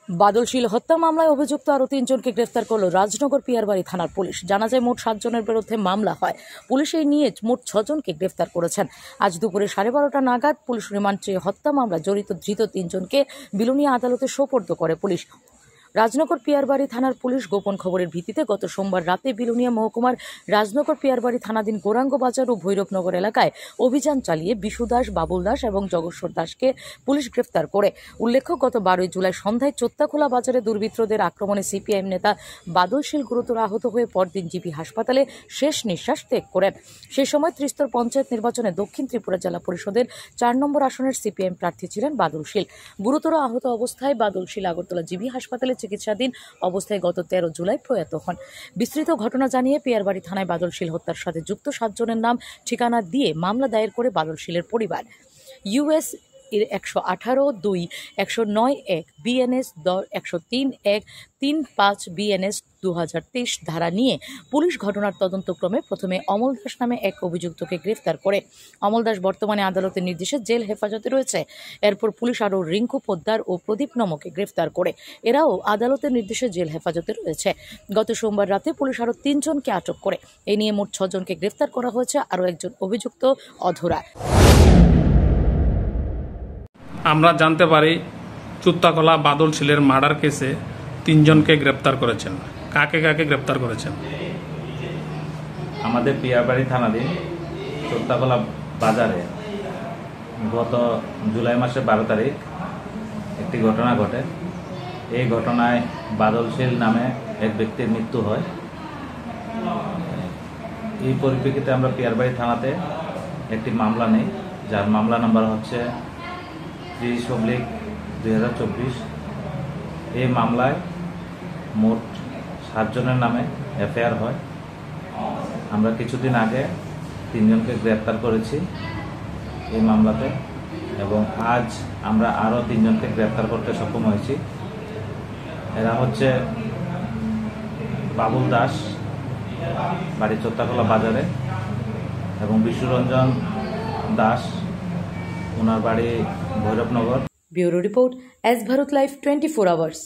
বাদলশীল হত্যা মামলায় অভিযুক্ত আরও 3 জনকে গ্রেফতার করল রাজনগর পিয়ারবাড়ি থানার পুলিশ। জানা যায় মোট 7 জনের বিরুদ্ধে মামলা হয়। পুলিশ এই নিয়ে মোট 6 জনকে গ্রেফতার করেছেন। আজ দুপুরে 12:30টা নাগাদ পুলিশ রিমান্ড চেয়ে হত্যা মামলা জড়িত ধৃত 3 জনকে বিলোনিয়া আদালতে সোপর্দ করে পুলিশ। রাজনগর পিয়ারবাড়ি থানার পুলিশ গোপন খবরের ভিত্তিতে গত সোমবার রাতে বিলোনিয়া মহকুমার রাজনগর পিয়ারবাড়ি থানাধীন গৌরাঙ্গ বাজার ও ভৈরবনগর এলাকায় অভিযান চালিয়ে বিশু দাস, বাবুল দাস এবং জগশ্বর দাসকে পুলিশ গ্রেফতার করে। উল্লেখ্য, গত 12 জুলাই সন্ধ্যায় চোত্তাখোলা বাজারে দুর্বৃত্তদের আক্রমণে সিপিআইএম নেতা বাদলশীল গুরুতর আহত হয়ে পরদিন জিবি হাসপাতালে শেষ নিঃশ্বাস ত্যাগ করেন। সেই সময় ত্রিস্তর পঞ্চায়েত নির্বাচনে দক্ষিণ ত্রিপুরা জেলা পরিষদের 4 নম্বর আসনের সিপিআইএম প্রার্থী ছিলেন বাদলশীল। গুরুতর আহত অবস্থায় বাদলশীল আগরতলা জিবি হাসপাতালে চিকিৎসাধীন অবস্থায় গত 13 জুলাই প্রয়াত হন। বিস্তৃত ঘটনা জানিয়ে পিয়ারবাড়ি থানায় বাদলশীল হত্যার সাথে যুক্ত 7 জনের নাম ঠিকানা দিয়ে মামলা দায়ের করে বাদলশীলের পরিবার। ইউএস 118(2) 109(1) বিএনএস 103(1) 35 বিএনএস 2023 ধারা নিয়ে পুলিশ ঘটনার তদন্তক্রমে প্রথমে অমল দাস নামে এক অভিযুক্তকে গ্রেফতার করে। অমল দাস বর্তমানে আদালতের নির্দেশে জেল হেফাজতে রয়েছে। এরপর পুলিশ আরও রিঙ্কু পোদ্দার ও প্রদীপ নমকে গ্রেফতার করে। এরাও আদালতের নির্দেশে জেল হেফাজতে রয়েছে। গত সোমবার রাতে পুলিশ আরও 3 জনকে আটক করে। এ নিয়ে মোট 6 জনকে গ্রেফতার করা হয়েছে। আরও একজন অভিযুক্ত অধরা। আমরা জানতে পারি চোত্তাখোলা বাদলশীলের মার্ডার কেসে 3 জনকে গ্রেপ্তার করেছেন। কাকে কাকে গ্রেপ্তার করেছেন? আমাদের পিয়ারবাড়ি থানাধীন চোত্তাখোলা বাজারে গত জুলাই মাসের 12 তারিখ একটি ঘটনা ঘটে। এই ঘটনায় বাদলশীল নামে এক ব্যক্তির মৃত্যু হয়। এই পরিপ্রেক্ষিতে আমরা পিয়ারবাড়ি থানাতে একটি মামলা নেই, যার মামলা নাম্বার হচ্ছে 30/2024। এই মামলায় মোট 7 জনের নামে এফআইআর হয়। আমরা কিছুদিন আগে 3 জনকে গ্রেপ্তার করেছি এই মামলাতে, এবং আজ আমরা আরও 3 জনকে গ্রেপ্তার করতে সক্ষম হয়েছি। এরা হচ্ছে বাবুল দাস, বাড়ি চোত্তাখোলা বাজারে, এবং বিশ্বরঞ্জন দাস, ওনার বাড়ি Bhairabnagar. Bureau report, S Bharat live 24 hours.